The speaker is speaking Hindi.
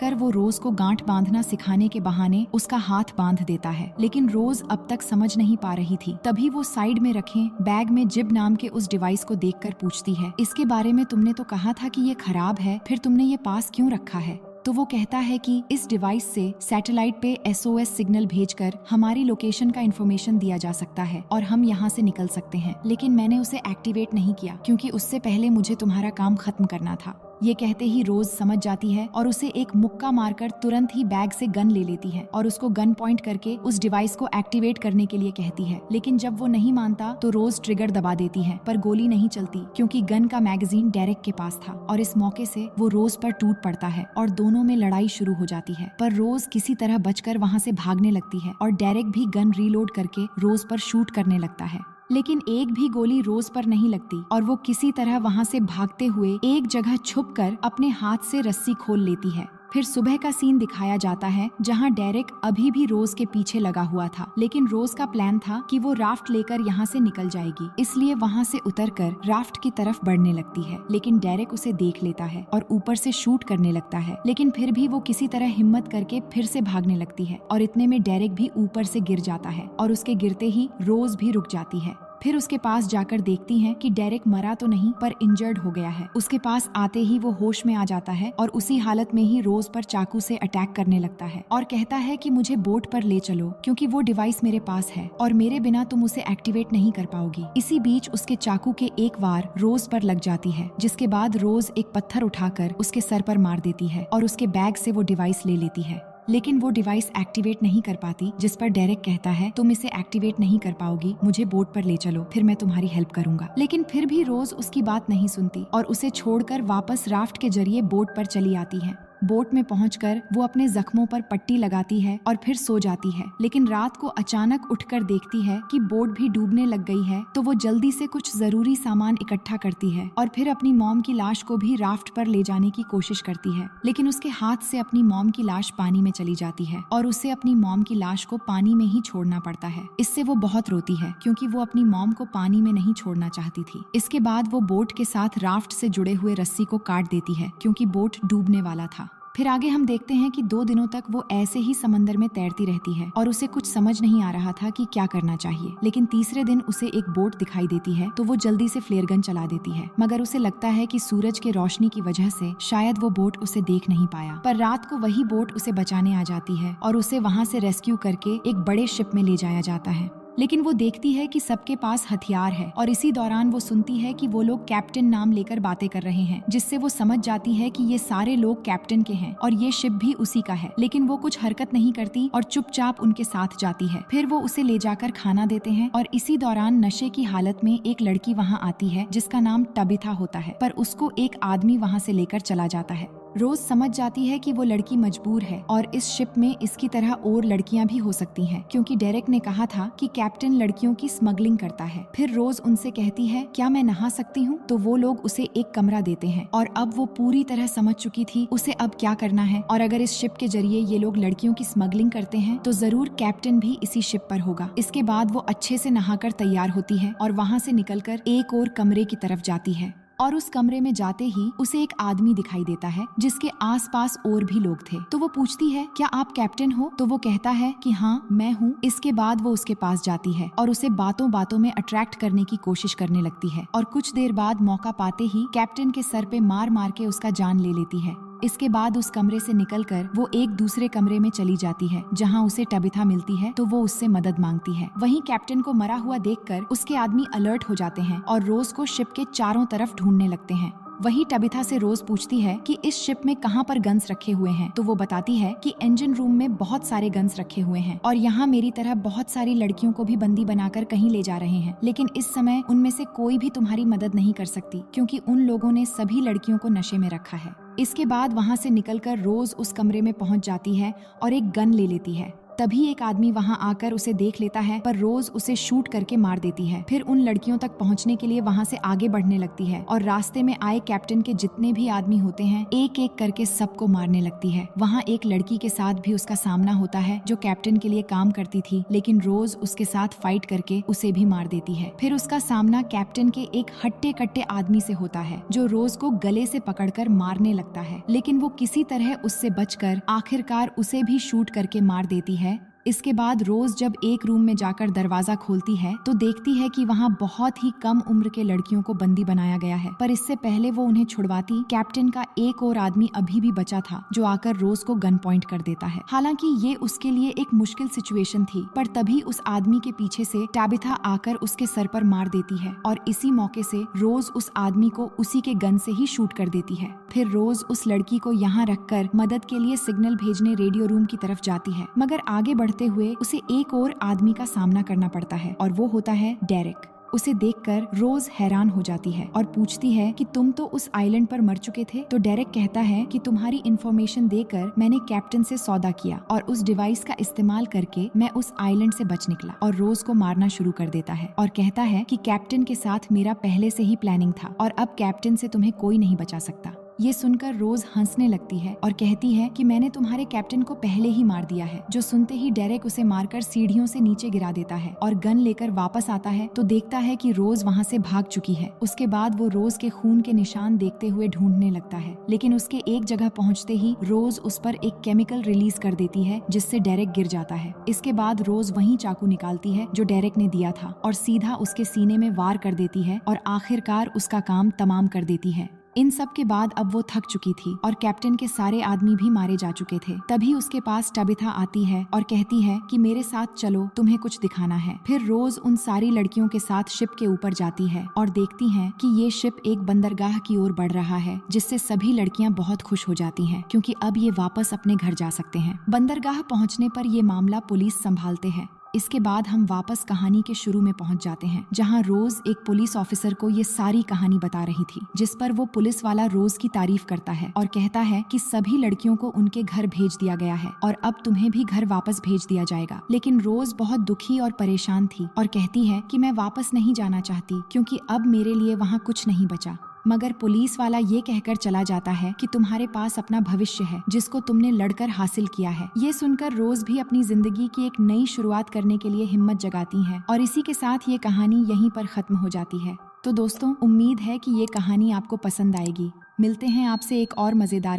देखकर वो रोज को गांठ बांधना सिखाने के बहाने उसका हाथ बांध देता है, लेकिन रोज अब तक समझ नहीं पा रही थी। तभी वो साइड में रखे बैग में जिब नाम के उस डिवाइस को देखकर पूछती है, इसके बारे में तुमने तो कहा था कि ये खराब है, फिर तुमने ये पास क्यों रखा है? तो वो कहता है कि इस डिवाइस से सैटेलाइट पे SOS सिग्नल भेजकर हमारी लोकेशन का इन्फॉर्मेशन दिया जा सकता है और हम यहाँ से निकल सकते हैं, लेकिन मैंने उसे एक्टिवेट नहीं किया क्योंकि उससे पहले मुझे तुम्हारा काम खत्म करना था। ये कहते ही रोज समझ जाती है और उसे एक मुक्का मारकर तुरंत ही बैग से गन ले लेती है और उसको गन पॉइंट करके उस डिवाइस को एक्टिवेट करने के लिए कहती है, लेकिन जब वो नहीं मानता तो रोज ट्रिगर दबा देती है, पर गोली नहीं चलती क्योंकि गन का मैगजीन डेरेक के पास था और इस मौके से वो रोज पर टूट पड़ता है और दोनों में लड़ाई शुरू हो जाती है। पर रोज किसी तरह बचकर वहाँ से भागने लगती है और डेरेक भी गन रीलोड करके रोज पर शूट करने लगता है, लेकिन एक भी गोली रोज पर नहीं लगती और वो किसी तरह वहाँ से भागते हुए एक जगह छुपकर अपने हाथ से रस्सी खोल लेती है। फिर सुबह का सीन दिखाया जाता है जहाँ डेरेक अभी भी रोज के पीछे लगा हुआ था, लेकिन रोज का प्लान था कि वो राफ्ट लेकर यहाँ से निकल जाएगी, इसलिए वहाँ से उतरकर राफ्ट की तरफ बढ़ने लगती है। लेकिन डेरेक उसे देख लेता है और ऊपर से शूट करने लगता है, लेकिन फिर भी वो किसी तरह हिम्मत करके फिर से भागने लगती है और इतने में डेरेक भी ऊपर से गिर जाता है और उसके गिरते ही रोज भी रुक जाती है। फिर उसके पास जाकर देखती हैं कि डेरेक मरा तो नहीं पर इंजर्ड हो गया है। उसके पास आते ही वो होश में आ जाता है और उसी हालत में ही रोज पर चाकू से अटैक करने लगता है और कहता है कि मुझे बोट पर ले चलो क्योंकि वो डिवाइस मेरे पास है और मेरे बिना तुम उसे एक्टिवेट नहीं कर पाओगी। इसी बीच उसके चाकू के एक वार रोज पर लग जाती है, जिसके बाद रोज एक पत्थर उठाकर उसके सर पर मार देती है और उसके बैग से वो डिवाइस ले लेती है, लेकिन वो डिवाइस एक्टिवेट नहीं कर पाती, जिस पर डेरेक कहता है तुम इसे एक्टिवेट नहीं कर पाओगी, मुझे बोट पर ले चलो, फिर मैं तुम्हारी हेल्प करूंगा। लेकिन फिर भी रोज उसकी बात नहीं सुनती और उसे छोड़कर वापस राफ्ट के जरिए बोट पर चली आती है। बोट में पहुंचकर वो अपने जख्मों पर पट्टी लगाती है और फिर सो जाती है, लेकिन रात को अचानक उठकर देखती है कि बोट भी डूबने लग गई है, तो वो जल्दी से कुछ जरूरी सामान इकट्ठा करती है और फिर अपनी मॉम की लाश को भी राफ्ट पर ले जाने की कोशिश करती है, लेकिन उसके हाथ से अपनी मॉम की लाश पानी में चली जाती है और उसे अपनी मॉम की लाश को पानी में ही छोड़ना पड़ता है। इससे वो बहुत रोती है क्योंकि वो अपनी मॉम को पानी में नहीं छोड़ना चाहती थी। इसके बाद वो बोट के साथ राफ्ट से जुड़े हुए रस्सी को काट देती है क्योंकि बोट डूबने वाला था। फिर आगे हम देखते हैं कि 2 दिनों तक वो ऐसे ही समंदर में तैरती रहती है और उसे कुछ समझ नहीं आ रहा था कि क्या करना चाहिए, लेकिन तीसरे दिन उसे एक बोट दिखाई देती है तो वो जल्दी से फ्लेयर गन चला देती है, मगर उसे लगता है कि सूरज के रोशनी की वजह से शायद वो बोट उसे देख नहीं पाया। पर रात को वही बोट उसे बचाने आ जाती है और उसे वहाँ से रेस्क्यू करके एक बड़े शिप में ले जाया जाता है, लेकिन वो देखती है कि सबके पास हथियार है और इसी दौरान वो सुनती है कि वो लोग कैप्टन नाम लेकर बातें कर रहे हैं, जिससे वो समझ जाती है कि ये सारे लोग कैप्टन के हैं और ये शिप भी उसी का है, लेकिन वो कुछ हरकत नहीं करती और चुपचाप उनके साथ जाती है। फिर वो उसे ले जाकर खाना देते हैं और इसी दौरान नशे की हालत में एक लड़की वहाँ आती है जिसका नाम टबिथा होता है, पर उसको एक आदमी वहाँ से लेकर चला जाता है। रोज समझ जाती है कि वो लड़की मजबूर है और इस शिप में इसकी तरह और लड़कियां भी हो सकती हैं क्योंकि डेरेक ने कहा था कि कैप्टन लड़कियों की स्मगलिंग करता है। फिर रोज उनसे कहती है क्या मैं नहा सकती हूँ, तो वो लोग उसे एक कमरा देते हैं और अब वो पूरी तरह समझ चुकी थी उसे अब क्या करना है और अगर इस शिप के जरिए ये लोग लड़कियों की स्मगलिंग करते हैं तो जरूर कैप्टन भी इसी शिप पर होगा। इसके बाद वो अच्छे से नहाकर तैयार होती है और वहाँ से निकलकर एक और कमरे की तरफ जाती है और उस कमरे में जाते ही उसे एक आदमी दिखाई देता है जिसके आसपास और भी लोग थे। तो वो पूछती है क्या आप कैप्टन हो, तो वो कहता है कि हाँ मैं हूँ। इसके बाद वो उसके पास जाती है और उसे बातों बातों में अट्रैक्ट करने की कोशिश करने लगती है और कुछ देर बाद मौका पाते ही कैप्टन के सर पे मार मार के उसका जान ले लेती है। इसके बाद उस कमरे से निकलकर वो एक दूसरे कमरे में चली जाती है जहां उसे टबिथा मिलती है, तो वो उससे मदद मांगती है। वहीं कैप्टन को मरा हुआ देखकर उसके आदमी अलर्ट हो जाते हैं और रोज को शिप के चारों तरफ ढूंढने लगते हैं। वहीं टबिथा से रोज पूछती है कि इस शिप में कहां पर गन्स रखे हुए हैं, तो वो बताती है कि इंजन रूम में बहुत सारे गन्स रखे हुए हैं और यहाँ मेरी तरह बहुत सारी लड़कियों को भी बंदी बनाकर कहीं ले जा रहे हैं, लेकिन इस समय उनमें से कोई भी तुम्हारी मदद नहीं कर सकती क्योंकि उन लोगों ने सभी लड़कियों को नशे में रखा है। इसके बाद वहाँ से निकलकर रोज उस कमरे में पहुँच जाती है और एक गन ले लेती है तभी एक आदमी वहाँ आकर उसे देख लेता है, पर रोज उसे शूट करके मार देती है। फिर उन लड़कियों तक पहुँचने के लिए वहाँ से आगे बढ़ने लगती है और रास्ते में आए कैप्टन के जितने भी आदमी होते हैं एक एक करके सबको मारने लगती है। वहाँ एक लड़की के साथ भी उसका सामना होता है जो कैप्टन के लिए काम करती थी, लेकिन रोज उसके साथ फाइट करके उसे भी मार देती है। फिर उसका सामना कैप्टन के एक हट्टे कट्टे आदमी से होता है जो रोज को गले से पकड़कर मारने लगता है, लेकिन वो किसी तरह उससे बचकर आखिरकार उसे भी शूट करके मार देती है। इसके बाद रोज जब एक रूम में जाकर दरवाजा खोलती है तो देखती है कि वहाँ बहुत ही कम उम्र के लड़कियों को बंदी बनाया गया है, पर इससे पहले वो उन्हें छुड़वाती कैप्टन का एक और आदमी अभी भी बचा था जो आकर रोज को गन पॉइंट कर देता है। हालांकि ये उसके लिए एक मुश्किल सिचुएशन थी, पर तभी उस आदमी के पीछे से टैबिथा आकर उसके सर पर मार देती है और इसी मौके से रोज उस आदमी को उसी के गन से ही शूट कर देती है। फिर रोज उस लड़की को यहाँ रखकर मदद के लिए सिग्नल भेजने रेडियो रूम की तरफ जाती है, मगर आगे बढ़ते हुए उसे एक और आदमी का सामना करना पड़ता है और वो होता है डेरेक। उसे देखकर रोज हैरान हो जाती है और पूछती है कि तुम तो उस आइलैंड पर मर चुके थे। तो डेरेक कहता है कि तुम्हारी इन्फॉर्मेशन देकर मैंने कैप्टन से सौदा किया और उस डिवाइस का इस्तेमाल करके मैं उस आइलैंड से बच निकला, और रोज को मारना शुरू कर देता है और कहता है कि कैप्टन के साथ मेरा पहले से ही प्लानिंग था और अब कैप्टन से तुम्हें कोई नहीं बचा सकता। ये सुनकर रोज हंसने लगती है और कहती है कि मैंने तुम्हारे कैप्टन को पहले ही मार दिया है। जो सुनते ही डेरेक उसे मारकर सीढ़ियों से नीचे गिरा देता है और गन लेकर वापस आता है तो देखता है कि रोज वहाँ से भाग चुकी है। उसके बाद वो रोज के खून के निशान देखते हुए ढूंढने लगता है, लेकिन उसके एक जगह पहुँचते ही रोज उस पर एक केमिकल रिलीज कर देती है जिससे डेरेक गिर जाता है। इसके बाद रोज वही चाकू निकालती है जो डेरेक ने दिया था और सीधा उसके सीने में वार कर देती है और आखिरकार उसका काम तमाम कर देती है। इन सब के बाद अब वो थक चुकी थी और कैप्टन के सारे आदमी भी मारे जा चुके थे। तभी उसके पास टबिथा आती है और कहती है कि मेरे साथ चलो, तुम्हें कुछ दिखाना है। फिर रोज उन सारी लड़कियों के साथ शिप के ऊपर जाती है और देखती है कि ये शिप एक बंदरगाह की ओर बढ़ रहा है, जिससे सभी लड़कियां बहुत खुश हो जाती हैं क्योंकि अब ये वापस अपने घर जा सकते हैं। बंदरगाह पहुँचने पर ये मामला पुलिस संभालते हैं। इसके बाद हम वापस कहानी के शुरू में पहुंच जाते हैं, जहां रोज एक पुलिस ऑफिसर को ये सारी कहानी बता रही थी, जिस पर वो पुलिस वाला रोज की तारीफ करता है और कहता है कि सभी लड़कियों को उनके घर भेज दिया गया है और अब तुम्हें भी घर वापस भेज दिया जाएगा। लेकिन रोज बहुत दुखी और परेशान थी और कहती है कि मैं वापस नहीं जाना चाहती क्योंकि अब मेरे लिए वहाँ कुछ नहीं बचा। मगर पुलिस वाला ये कहकर चला जाता है कि तुम्हारे पास अपना भविष्य है जिसको तुमने लड़कर हासिल किया है। ये सुनकर रोज भी अपनी जिंदगी की एक नई शुरुआत करने के लिए हिम्मत जगाती हैं और इसी के साथ ये कहानी यहीं पर खत्म हो जाती है। तो दोस्तों, उम्मीद है कि ये कहानी आपको पसंद आएगी। मिलते हैं आपसे एक और मजेदार